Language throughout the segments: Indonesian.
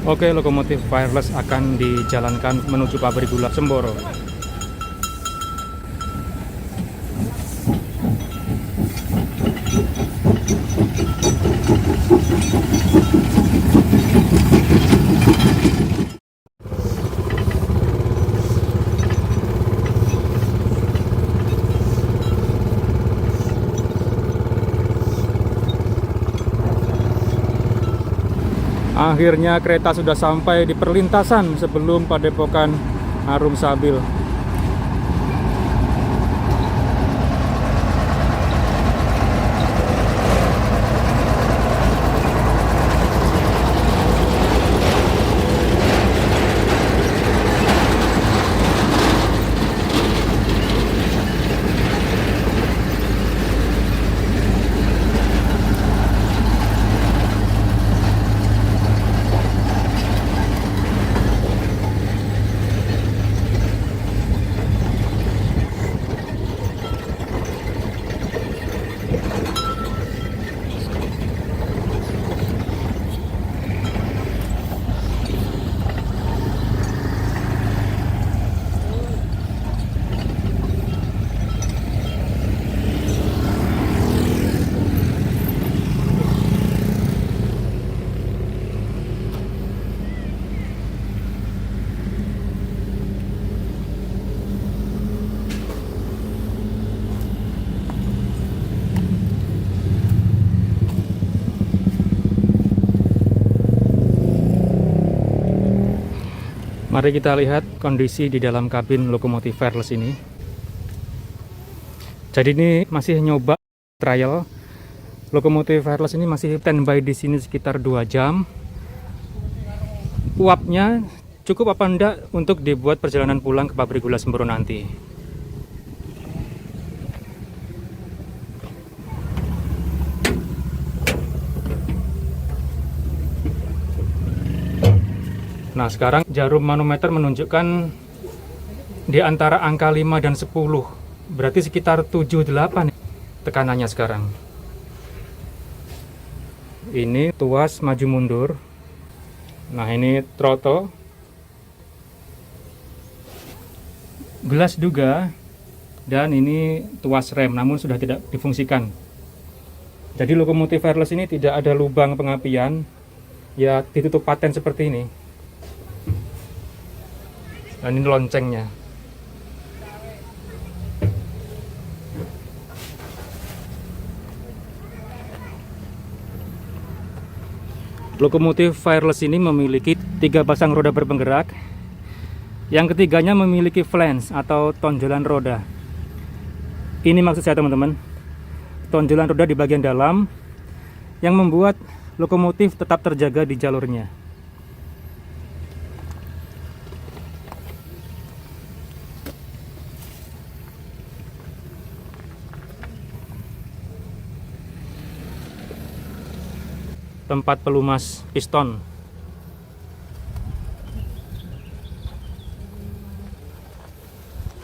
Oke, lokomotif wireless akan dijalankan menuju pabrik gula Semboro. Akhirnya kereta sudah sampai di perlintasan sebelum Padepokan Harum Sabil. Mari kita lihat kondisi di dalam kabin lokomotif wireless ini. Jadi ini masih nyoba trial. Lokomotif wireless ini masih standby di sini sekitar 2 jam. Uapnya cukup apa enggak untuk dibuat perjalanan pulang ke pabrik gula Semboro nanti. Nah, sekarang jarum manometer menunjukkan di antara angka 5 dan 10. Berarti sekitar 7-8 tekanannya sekarang. Ini tuas maju mundur. Nah, ini throttle. Gelas juga. Dan ini tuas rem, namun sudah tidak difungsikan. Jadi lokomotif wireless ini tidak ada lubang pengapian. Ya, ditutup paten seperti ini. Dan ini loncengnya. Lokomotif wireless ini memiliki 3 pasang roda berpenggerak. Yang ketiganya memiliki flange atau tonjolan roda. Ini maksud saya, teman-teman. Tonjolan roda di bagian dalam yang membuat lokomotif tetap terjaga di jalurnya. Tempat pelumas piston.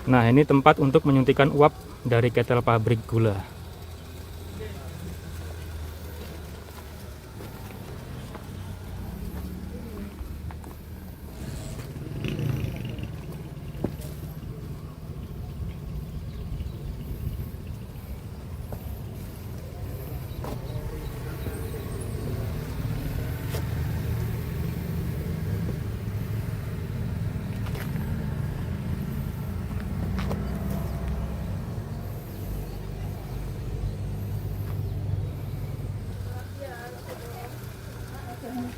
Nah, ini tempat untuk menyuntikkan uap dari ketel pabrik gula.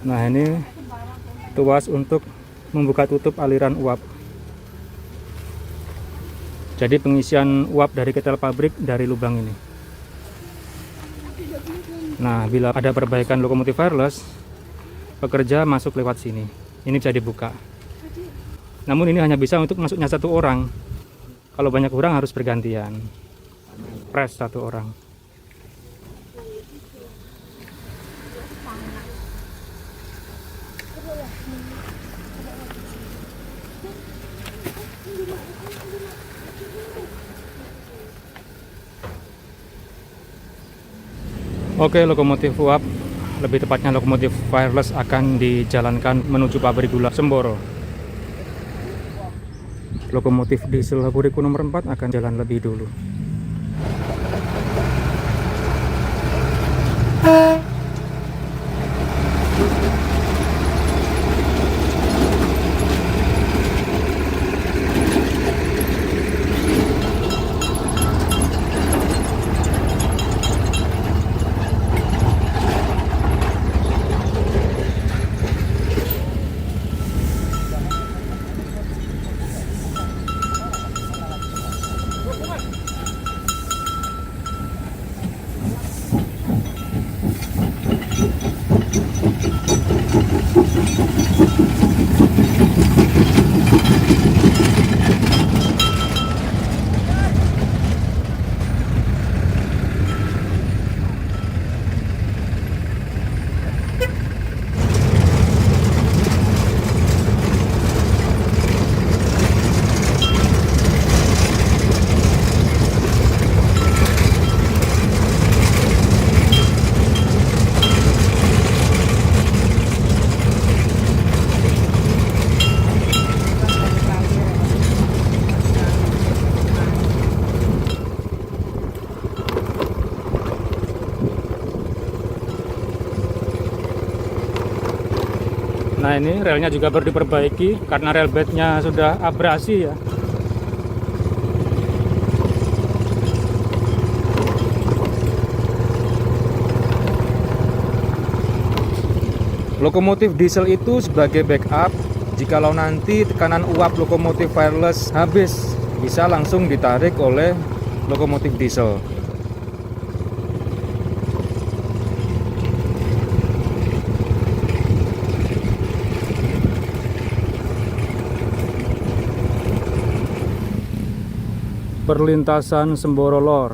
Nah, ini tuas untuk membuka tutup aliran uap. Jadi pengisian uap dari ketel pabrik dari lubang ini. Nah, bila ada perbaikan lokomotif wireless, pekerja masuk lewat sini. Ini bisa dibuka. Namun ini hanya bisa untuk masuknya 1 orang. Kalau banyak orang harus bergantian. Press 1 orang. Oke, lokomotif uap lebih tepatnya lokomotif wireless akan dijalankan menuju pabrik gula Semboro. Lokomotif diesel Haburiko nomor 4 akan jalan lebih dulu. Nah, ini relnya juga baru diperbaiki karena rel bednya sudah abrasi ya. Lokomotif diesel itu sebagai backup jikalau nanti tekanan uap lokomotif wireless habis, bisa langsung ditarik oleh lokomotif diesel. Perlintasan Semboro Lor.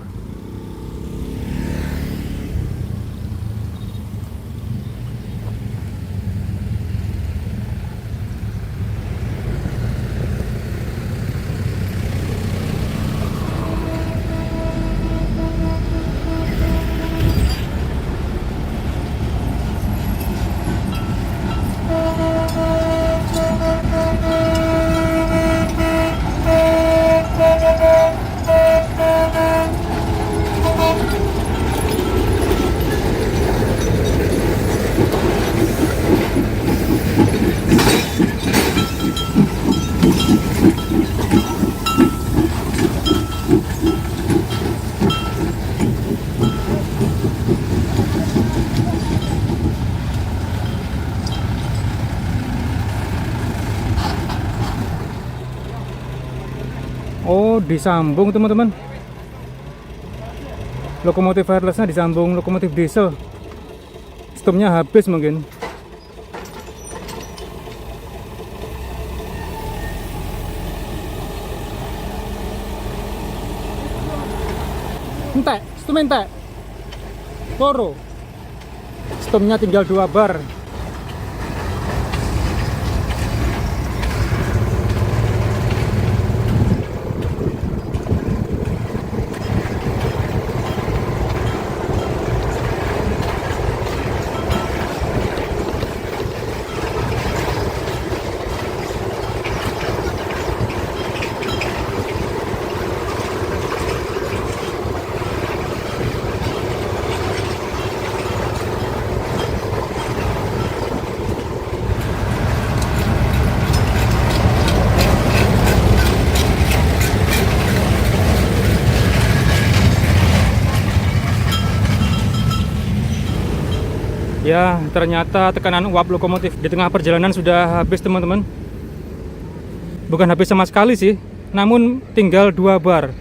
Oh, disambung teman-teman. Lokomotif wirelessnya disambung lokomotif diesel. Sistemnya habis mungkin. Entek, sistem entek. Loro. Sistemnya tinggal 2 bar. Ya, ternyata tekanan uap lokomotif di tengah perjalanan sudah habis teman-teman. Bukan habis sama sekali sih, namun tinggal 2 bar.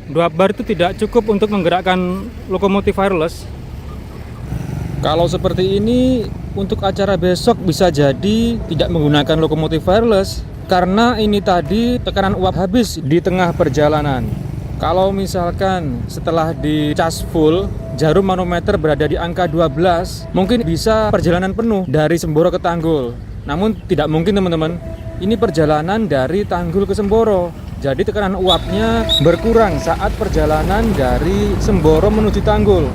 2 bar itu tidak cukup untuk menggerakkan lokomotif wireless. Kalau seperti ini, untuk acara besok bisa jadi tidak menggunakan lokomotif wireless, karena ini tadi tekanan uap habis di tengah perjalanan. Kalau misalkan setelah dicas full, jarum manometer berada di angka 12, mungkin bisa perjalanan penuh dari Semboro ke Tanggul. Namun tidak mungkin teman-teman, ini perjalanan dari Tanggul ke Semboro. Jadi tekanan uapnya berkurang saat perjalanan dari Semboro menuju Tanggul.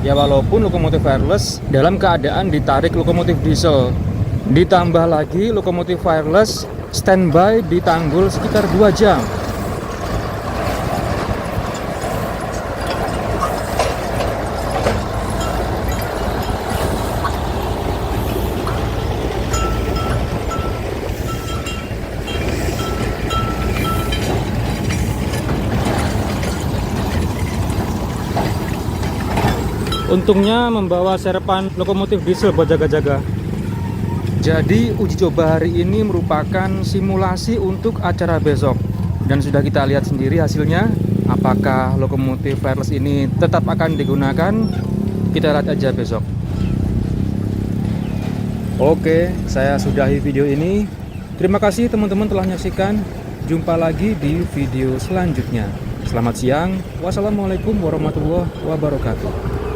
Ya walaupun lokomotif wireless dalam keadaan ditarik lokomotif diesel. Ditambah lagi lokomotif wireless standby di tanggul sekitar 2 jam. Untungnya membawa serpan lokomotif diesel buat jaga-jaga. Jadi uji coba hari ini merupakan simulasi untuk acara besok. Dan sudah kita lihat sendiri hasilnya. Apakah lokomotif wireless ini tetap akan digunakan? Kita lihat aja besok. Oke, saya sudahi video ini. Terima kasih teman-teman telah menyaksikan. Jumpa lagi di video selanjutnya. Selamat siang. Wassalamualaikum warahmatullahi wabarakatuh.